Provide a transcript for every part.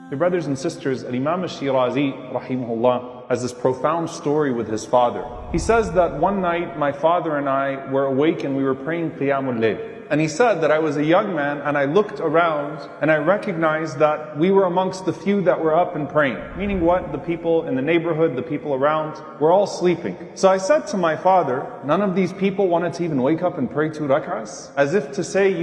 Your brothers and sisters, Imam al-Shirazi, rahimahullah, has this profound story with his father. He says that one night my father and I were awake and we were praying Qiyamul Layl. And he said that I was a young man and I looked around and I recognized that we were amongst the few that were up and praying. Meaning what? The people in the neighborhood, the people around, were all sleeping. So I said to my father, none of these people wanted to even wake up and pray 2 rak'ahs? As if to say,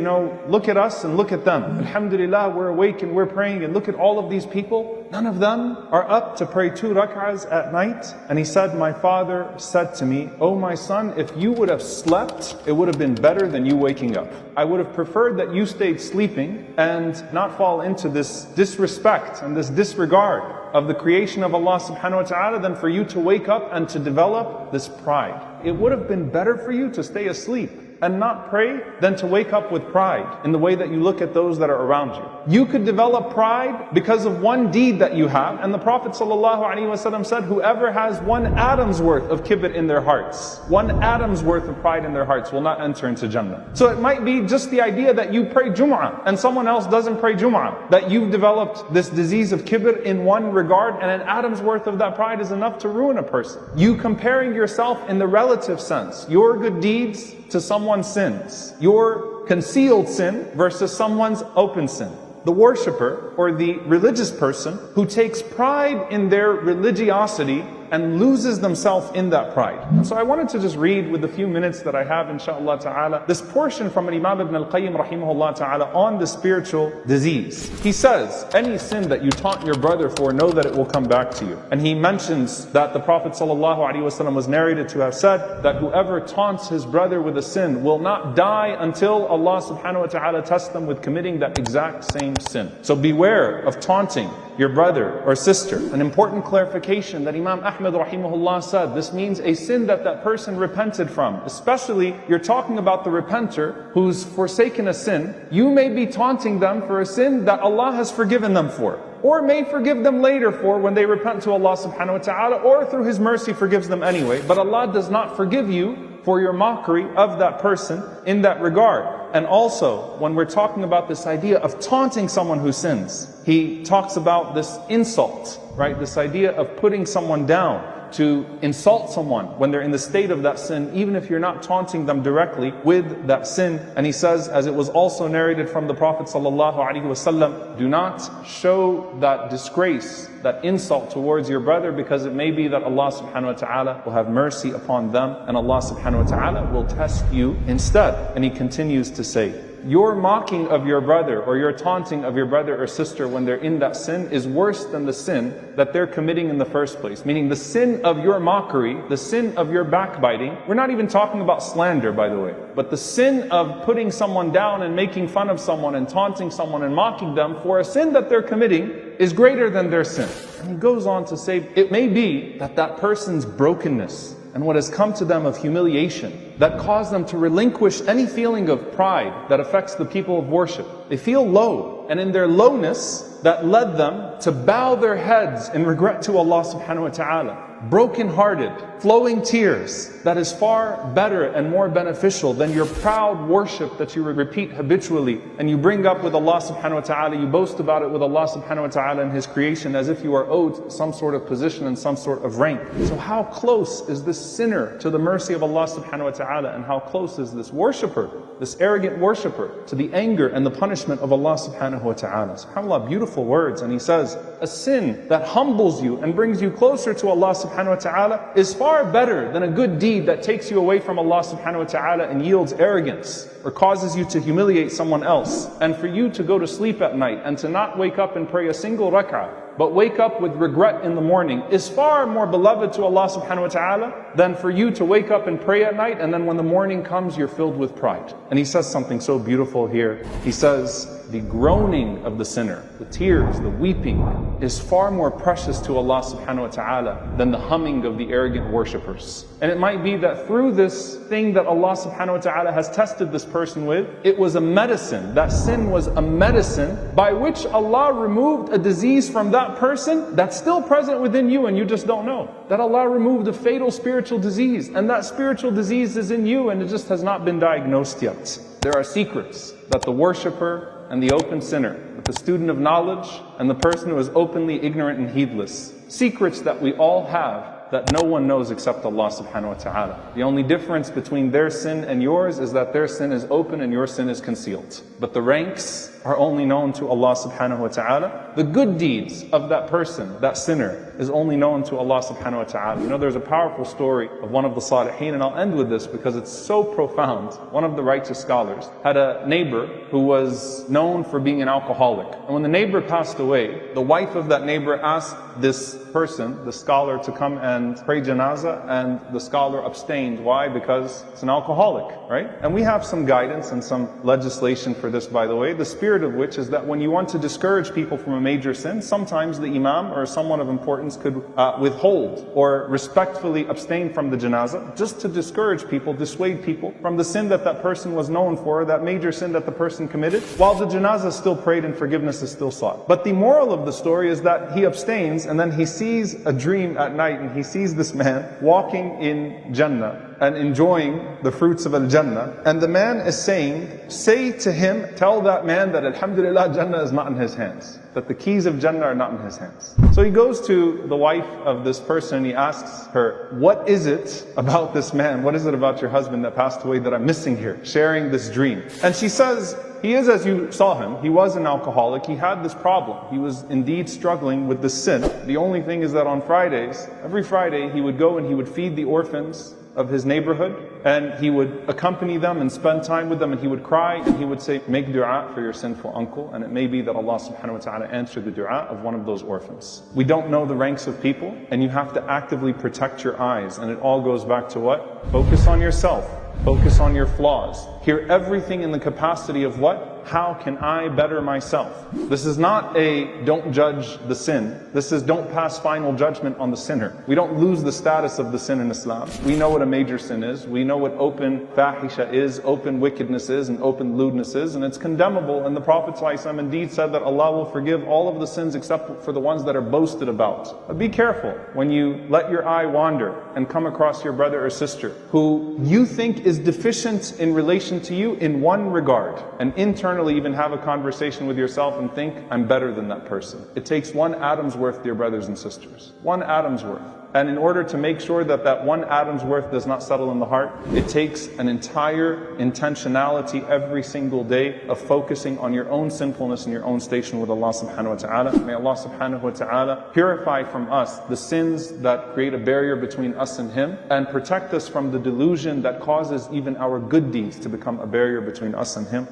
look at us and look at them. Alhamdulillah, we're awake and we're praying and look at all of these people. None of them are up to pray 2 rak'ahs at night. And he said, my father said to me, oh my son, if you would have slept, it would have been better than you waking up. I would have preferred that you stayed sleeping and not fall into this disrespect and this disregard of the creation of Allah subhanahu wa ta'ala than for you to wake up and to develop this pride. It would have been better for you to stay asleep and not pray than to wake up with pride in the way that you look at those that are around you. You could develop pride because of one deed that you have, and the Prophet ﷺ said, whoever has 1 atom's worth of kibr in their hearts, 1 atom's worth of pride in their hearts will not enter into Jannah. So it might be just the idea that you pray Jum'ah and someone else doesn't pray Jum'ah, that you've developed this disease of kibr in one regard, and an atom's worth of that pride is enough to ruin a person. You comparing yourself in the relative sense, your good deeds to someone's sins, your concealed sin versus someone's open sin. The worshipper or the religious person who takes pride in their religiosity and loses themselves in that pride. And so I wanted to just read with the few minutes that I have, inshaAllah ta'ala, this portion from Imam ibn al-Qayyim rahimahullah ta'ala on the spiritual disease. He says, any sin that you taunt your brother for, know that it will come back to you. And he mentions that the Prophet ﷺ was narrated to have said that whoever taunts his brother with a sin will not die until Allah subhanahu wa ta'ala tests them with committing that exact same sin. So beware of taunting your brother or sister. An important clarification that Imam Ahmad rahimahullah said, this means a sin that that person repented from. Especially, you're talking about the repenter who's forsaken a sin. You may be taunting them for a sin that Allah has forgiven them for, or may forgive them later for when they repent to Allah subhanahu wa ta'ala, or through His mercy forgives them anyway. But Allah does not forgive you for your mockery of that person in that regard. And also, when we're talking about this idea of taunting someone who sins, he talks about this insult, right? This idea of putting someone down, to insult someone when they're in the state of that sin, even if you're not taunting them directly with that sin. And he says, as it was also narrated from the Prophet ﷺ, do not show that disgrace, that insult towards your brother, because it may be that Allah subhanahu wa ta'ala will have mercy upon them and Allah subhanahu wa ta'ala will test you instead. And he continues to say, your mocking of your brother or your taunting of your brother or sister when they're in that sin is worse than the sin that they're committing in the first place. Meaning the sin of your mockery, the sin of your backbiting. We're not even talking about slander, by the way. But the sin of putting someone down and making fun of someone and taunting someone and mocking them for a sin that they're committing is greater than their sin. And he goes on to say, it may be that that person's brokenness and what has come to them of humiliation that caused them to relinquish any feeling of pride that affects the people of worship. They feel low, and in their lowness that led them to bow their heads in regret to Allah subhanahu wa ta'ala. Broken-hearted, flowing tears, that is far better and more beneficial than your proud worship that you repeat habitually and you bring up with Allah subhanahu wa ta'ala, you boast about it with Allah subhanahu wa ta'ala and His creation as if you are owed some sort of position and some sort of rank. So how close is this sinner to the mercy of Allah subhanahu wa ta'ala, and how close is this worshipper, this arrogant worshipper, to the anger and the punishment of Allah subhanahu wa ta'ala. SubhanAllah, beautiful words. And he says, a sin that humbles you and brings you closer to Allah subhanahu wa ta'ala is far better than a good deed that takes you away from Allah subhanahu wa ta'ala and yields arrogance or causes you to humiliate someone else. And for you to go to sleep at night and to not wake up and pray a single rak'ah, but wake up with regret in the morning, is far more beloved to Allah subhanahu wa ta'ala than for you to wake up and pray at night and then when the morning comes you're filled with pride. And he says something so beautiful here. He says, the groaning of the sinner, the tears, the weeping, is far more precious to Allah subhanahu wa ta'ala than the humming of the arrogant worshippers. And it might be that through this thing that Allah subhanahu wa ta'ala has tested this person with, it was a medicine. That sin was a medicine by which Allah removed a disease from that person that's still present within you and you just don't know. That Allah removed a fatal spiritual disease, and that spiritual disease is in you and it just has not been diagnosed yet. There are secrets that the worshipper and the open sinner, with the student of knowledge and the person who is openly ignorant and heedless. Secrets that we all have that no one knows except Allah subhanahu wa ta'ala. The only difference between their sin and yours is that their sin is open and your sin is concealed. But the ranks are only known to Allah subhanahu wa ta'ala. The good deeds of that person, that sinner, is only known to Allah subhanahu wa ta'ala. You know, there's a powerful story of one of the Salihin, and I'll end with this because it's so profound. One of the righteous scholars had a neighbor who was known for being an alcoholic. And when the neighbor passed away, the wife of that neighbor asked this person, the scholar, to come and pray janazah, and the scholar abstained. Why? Because it's an alcoholic, right? And we have some guidance and some legislation for this, by the way. The spirit of which is that when you want to discourage people from a major sin, sometimes the imam or someone of importance could withhold or respectfully abstain from the janazah, just to discourage people, dissuade people from the sin that that person was known for, that major sin that the person committed, while the janazah is still prayed and forgiveness is still sought. But the moral of the story is that he abstains, and then he sees a dream at night, and he sees this man walking in Jannah and enjoying the fruits of Al-Jannah. And the man is saying, say to him, tell that man that Alhamdulillah, Jannah is not in his hands, that the keys of Jannah are not in his hands. So he goes to the wife of this person and he asks her, what is it about this man? What is it about your husband that passed away that I'm missing here, sharing this dream? And she says, he is as you saw him. He was an alcoholic. He had this problem. He was indeed struggling with this sin. The only thing is that on Fridays, every Friday, he would go and he would feed the orphans of his neighborhood, and he would accompany them and spend time with them, and he would cry and he would say, make dua for your sinful uncle, and it may be that Allah subhanahu wa ta'ala answered the dua of one of those orphans. We don't know the ranks of people, and you have to actively protect your eyes, and it all goes back to what? Focus on yourself. Focus on your flaws. Hear everything in the capacity of what? How can I better myself? This is not a don't judge the sin. This is don't pass final judgment on the sinner. We don't lose the status of the sin in Islam. We know what a major sin is. We know what open fahisha is, open wickedness is, and open lewdness is, and it's condemnable. And the Prophet ﷺ indeed said that Allah will forgive all of the sins except for the ones that are boasted about. But be careful when you let your eye wander and come across your brother or sister who you think is deficient in relation to you in one regard, and internally even have a conversation with yourself and think, I'm better than that person. It takes one atom's worth, dear brothers and sisters. One atom's worth. And in order to make sure that that one atom's worth does not settle in the heart, it takes an entire intentionality every single day of focusing on your own sinfulness and your own station with Allah subhanahu wa ta'ala. May Allah subhanahu wa ta'ala purify from us the sins that create a barrier between us and Him, and protect us from the delusion that causes even our good deeds to become a barrier between us and Him.